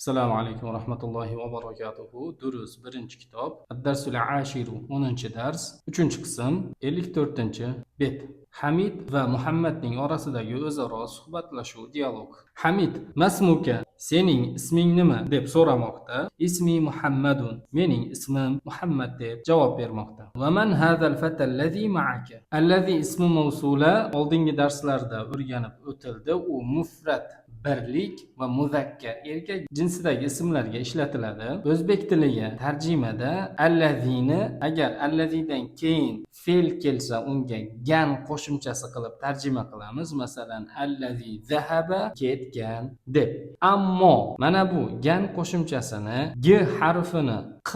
Assalomu alaykum va rahmatullohi va barakatuhu. Durus 1-kitob. Ad-darsul ashiru 10-dars. 3-qism 54-bet. Hamid va Muhammadning orasidagi o'zaro suhbatlashuv dialog. Hamid, masmuka, sening isming nima deb so'ramoqda. Ismi Muhammadun, mening ismim Muhammad deb javob bermoqda. Va man hadal fata allazi ma'aka? Allazi ismi mavsula oldingi darslarda o'rganib o'tildi. U mufrat birlik va muzakkar erkak jinsidagi ismlarga ishlatiladi. O'zbek tiliga tarjimada allazini agar allazidan keyin fe'l kelsa unga gan qo'shimchasi qilib tarjima qilamiz. Masalan, allazi zahaba ketgan deb. Ammo mana bu gan qo'shimchasini g harfini q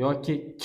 yoki k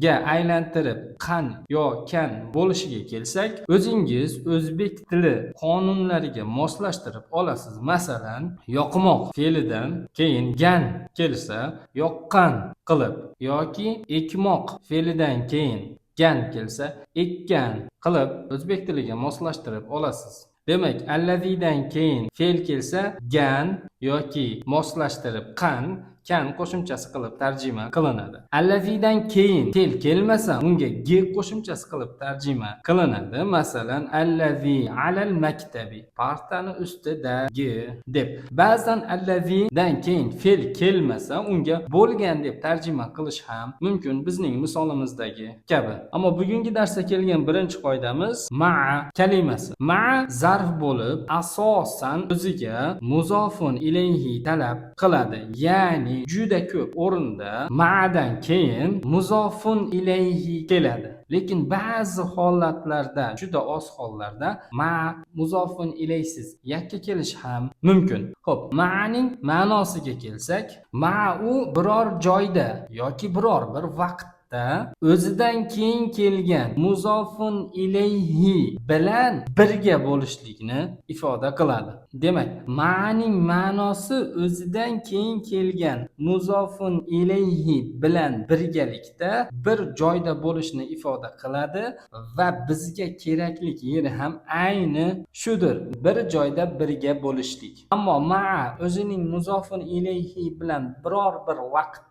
ga aylantirib qan yo kan bo'lishiga kelsak, o'zingiz o'zbek tili qonunlariga moslashtirib olasiz. Masalan, yoqmoq fe'lidan keyin gan kelsa yoqqan qilib yoki ekmoq fe'lidan keyin gan kelsa ekkan qilib o'zbek tiliga moslashtirib olasiz. Demak, allazidan keyin fe'l kelsa gan yoki moslashtirib qan kan qo'shimchasi qilib tarjima qilinadi. Allazidan keyin fe'l kelmasa unga g qo'shimchasi qilib tarjima qilinadi. Masalan, allazi alal maktabi, partani ustidagi deb. Ba'zan allazidan keyin fe'l kelmasa unga bo'lgan deb tarjima qilish ham mumkin, bizning misolimizdagi kabi. Ammo bugungi darsda kelgan birinchi qoidamiz ma'a kalimasi. Ma'a zarf bo'lib, asosan o'ziga muzofun ilayhi talab qiladi. Ya'ni juda ko'p o'rinda ma'dan keyin muzofun ilayhi keladi. Lekin ba'zi holatlarda, juda oz hollarda ma'a muzofun ilaysiz yakka kelishi ham mumkin. Xo'p, ma'ning ma'nosiga kelsak, ma'a u biror joyda yoki biror bir vaqt o'zidan keyin kelgan muzofun ilayhi bilan birga bo'lishlikni ifoda qiladi. Demak, ma'ning ma'nosi o'zidan keyin kelgan muzofun ilayhi bilan birgalikda bir joyda bo'lishni ifoda qiladi va bizga keraklik yeri ham ayni shudir, bir joyda birga bo'lishlik. Ammo ma'a o'zining muzofun ilayhi bilan biror bir vaqt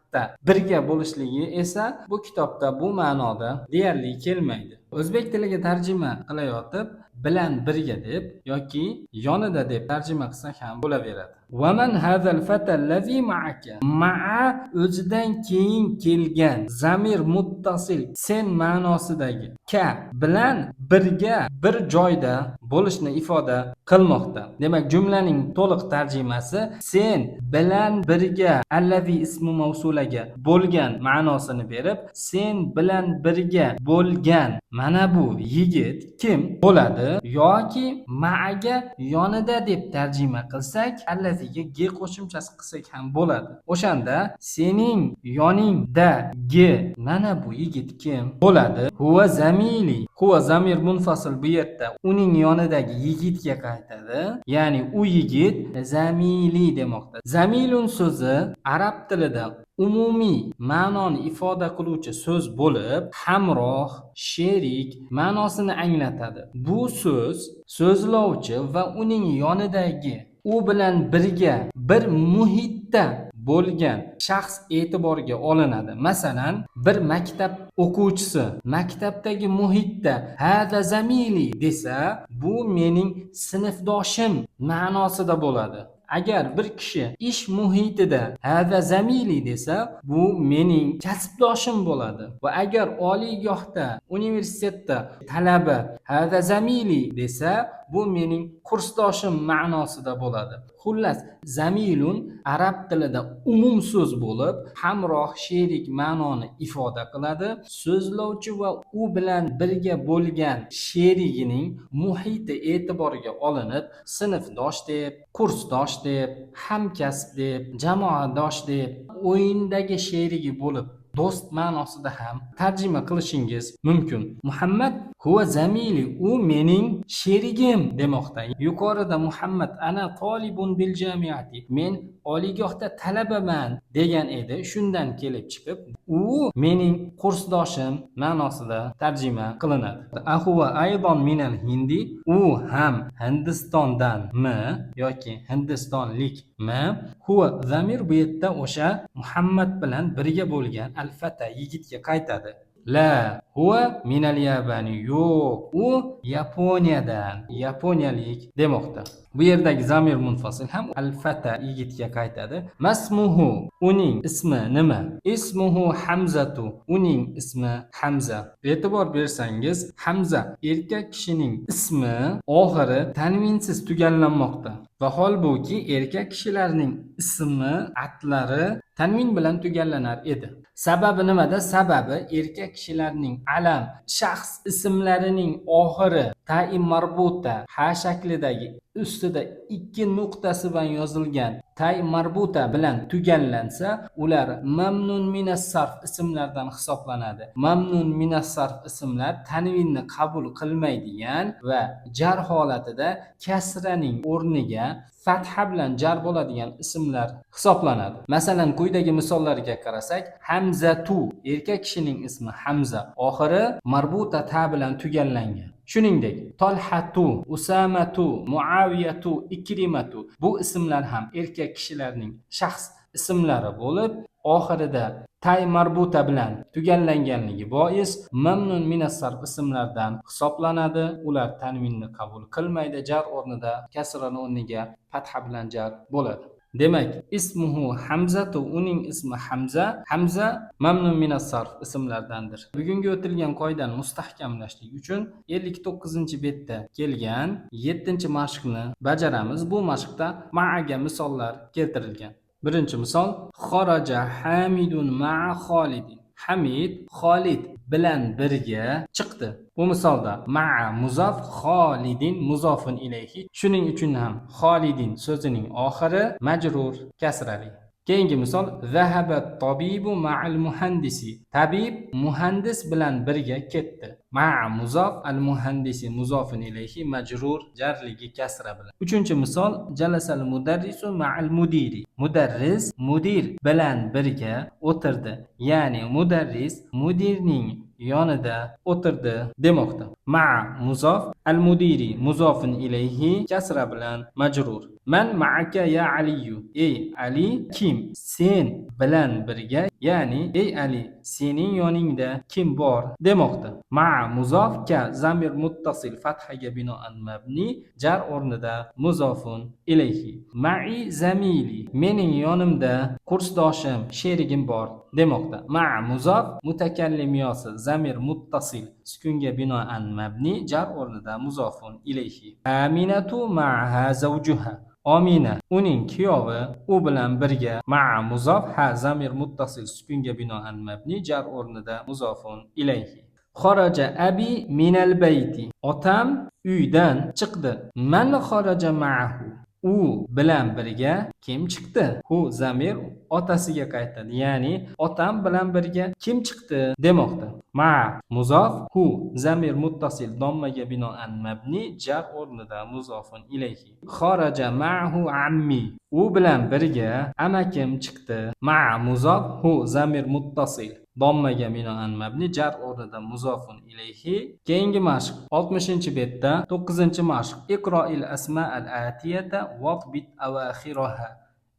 birga bo'lishligi esa bu kitobda bu ma'noda deyarli kelmaydi. O'zbek tiliga tarjima qilayotib bilan birga deb yoki yonida deb tarjima qilsak ham bo'laveradi. Va man hadal fata allazi ma'aka. Ma'a o'zidan keyin kelgan zamir muttasil sen ma'nosidagi ka bilan birga bir joyda bo'lishni ifoda qilmoqda. Demak, jumlaning to'liq tarjimasi sen bilan birga allazi ismi mavsulaga bo'lgan ma'nosini berib, sen bilan birga bo'lgan mana bu yigit kim bo'ladi yoki ma'aga yonida deb tarjima qilsak, allaziga g qo'shimchasi qilsak ham bo'ladi. O'shanda sening yoningdagi mana bu yigit kim bo'ladi? Huwa zamili. Huwa zamir munfasil bu yerda uning yonidagi yigitga qaytadi. Ya'ni u yigit zamili demoqda. Zamilun so'zi arab tilida umumiy ma'noni ifoda qiluvchi so'z bo'lib, hamroh, sherik ma'nosini anglatadi. Bu so'z so'zlovchi va uning yonidagi u bilan birga bir muhitda bo'lgan shaxs e'tiborga olinadi. Masalan, bir maktab o'quvchisi maktabdagi muhitda hada zamili desa, bu mening sinfdoshim ma'nosida bo'ladi. Agar bir kishi ish muhitida hada zamili desa, bu mening kasbdoshim bo'ladi. Va agar oliygohda, universitetda talaba hada zamili desa, bu mening kursdoshim ma'nosida bo'ladi. Xullas, zamilun arab tilida umum so'z bo'lib, hamroh, sherik ma'noni ifoda qiladi. So'zlovchi va u bilan birga bo'lgan sherigining muhiti e'tiborga olinib, sinfdosh deb, kursdosh deb, hamkasb deb, jamoadosh deb, o'yindagi sherigi bo'lib do'st ma'nosida ham tarjima qilishingiz mumkin. Muhammad huwa zamili, u mening sherigim demoqda. Yuqorida Muhammad ana talibun bil jamiati, men oliygohda talabaman degan edi. Shundan kelib chiqib, u mening kursdoshim ma'nosida tarjima qilinadi. Ahuva aydon minal hindi, u ham Hindistondanmi yoki hindistonlikmi? Huwa zamir bu yerda o'sha Muhammad bilan birga bo'lgan al-fata yigitga qaytadi. La huwa minal yabani, yo'q, u Yaponiyadan, yaponiyalik demoqda. Bu yerdagi zamir munfasil ham al-fata yigitga qaytadi. Masmuhu, uning ismi nima? Ismuhu Hamzatu, uning ismi Hamza. E'tibor bersangiz, Hamza erkak kishining ismi oxiri tanvinsiz tugallanmoqda. Va holbuki erkak kishilarning ismi atlari tanvin bilan tugallanar edi. Sababi nimada? Sababi erkak kishilarning alam, shaxs ismlarining oxiri ta'i marbuta ha shaklidagi ustida 2 nuqtasi bilan yozilgan ta'i marbuta bilan tugallansa, ular mamnun minas sarf ismlardan hisoblanadi. Mamnun minas sarf ismlar tanvinni qabul qilmaydigan va jar holatida kasraning o'rniga fatha bilan jar bo'ladigan ismlar hisoblanadi. Masalan, quyidagi misollarga qarasak, Hamzatu, erkak kishining ismi Hamza, oxiri marbuta ta bilan tugallangan. Shuningdek, Talhatu, Usamatu, Muaviyatu, Ikrimatu, bu ismlar ham erkak kishilarning shaxs ismlari bo'lib, oxirida tay marbuta bilan tugallanganligi bois mamnun minas sarf ismlardan hisoblanadi. Ular tanvinni qabul qilmaydi, jar o'rnida kasrani o'rniga fatha bilan jar bo'ladi. Demak, ismuhu Hamzatu, uning ismi Hamza. Hamza mamnun minas sarf ismlardandir. Bugungi o'tilgan qoidani mustahkamlashlik uchun 59-betda kelgan 7-mashqni bajaramiz. Bu mashqda ma'aga misollar keltirilgan. Birinchi misol: Xaraja Hamidun ma'a Xolidin. Hamid Xolid bilan birga chiqdi. Bu misolda ma'a muzof, Xolidin muzofun ilayhi. Shuning uchun ham Xolidin so'zining oxiri majrur kasrali. Keyingi misol: Zahaba tabibu ma'al muhandisi. Tabib muhandis bilan birga ketdi. Ma'a muzof, al muhandisi muzofun ilayhi majrur jarligi kasra bilan. Uchinchi misol: Jalasal mudarrisu ma'al mudiri. Mudarris mudir bilan birga o'tirdi. Ya'ni mudarris mudirning yonida o'tirdi demoqda. Ma'a muzof, al mudiri muzofun ilayhi kasra bilan majrur. Man ma'aka ya Aliyu. Ey Ali, kim sen bilan birga, ya'ni ey Ali, sening yoningda kim bor demoqda. Ma'a muzof ka zamir muttasil fathaga binoan mabni, jar o'rnida muzofun ilayhi. Ma'i zamili, mening yonimda kursdoshim, sherigim bor demoqda. Ma'a muzof mutakallim yosi zamir muttasil sukunga binoan mabni, jar o'rnida muzofun ilayhi. Aminatu ma'aha zawjuha. Omina uning kuyovi u bilan birga. Ma'a muzof ha zamir muttasil sukunga binoan mabni, jar o'rnida muzofun ilayhi. Xaraja abi minal bayti. Otam uydan chiqdi. Man xaraja ma'ahu. U bilan birga kim chiqdi? Hu zamir otasiga qaytadi. Ya'ni otam bilan birga kim chiqdi demoqda. Ma muzof, hu zamir muttasil dommaga binoan mabni, jar o'rnida muzofun ilayhi. Xaraja ma'hu ammi. U bilan birga amakim chiqdi. Ma muzof, hu zamir muttasil dommaga binoan mabni, jar o'rnida muzofun ilayhi. Keyingi mashq 60-betda 9-mashq. Iqro'il asma al-atiyata waqbit awakhiraha.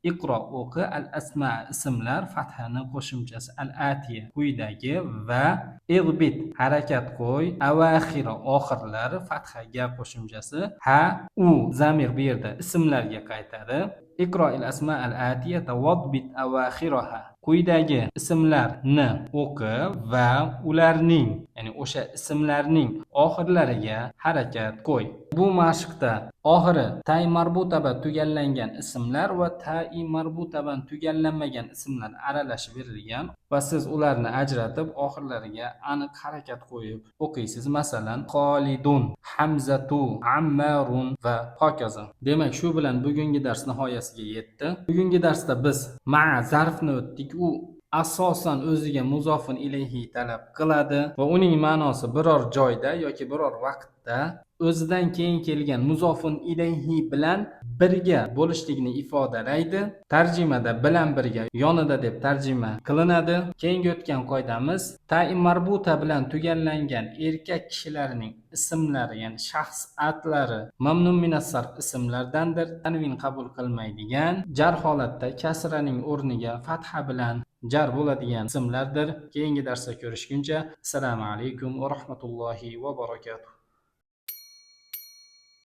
Iqro o'qi, al-asma ismlar fathani qo'shimchasi al-atiya quyidagi va igbit harakat qo'y, awakhira oxirlar fathaga qo'shimchasi ha u zamir bu yerda ismlarga qaytadi. Iqro'il asma al-atiyata waqbit awakhiraha. Quyidagi ismlarni o'qi va ularning, ya'ni o'sha ismlarning oxirlariga harakat qo'y. Bu mashqda oxiri ta'i marbuta bilan tugallangan ismlar va ta'i marbuta bilan tugallanmagan ismlar aralashib berilgan va siz ularni ajratib oxirlariga aniq harakat qo'yib o'qiysiz. Masalan, Xolidun, Hamzatu, Ammarun va hokazo. Demak, shu bilan bugungi dars nihoyasiga yetdi. Bugungi darsda biz ma'a zarfni o'tdik. U asosan o'ziga muzofun ilayhi talab qiladi va uning ma'nosi biror joyda yoki biror vaqtda o'zidan keyin kelgan muzofun ilayhi bilan birga bo'lishligini ifodalaydi. Tarjimada bilan birga yonida deb tarjima qilinadi. Keyingi o'tgan qoidamiz ta'i marbuta bilan tugallangan erkak kishilarning ismlari, ya'ni shaxs atlari mamnun minas sarf ismlardandir. Tanvin qabul qilmaydigan, jar holatda kasraning o'rniga fatha bilan jar bo'ladigan ismlardir. Keyingi darsda ko'rishguncha assalomu alaykum va rahmatullohi va barakatuh.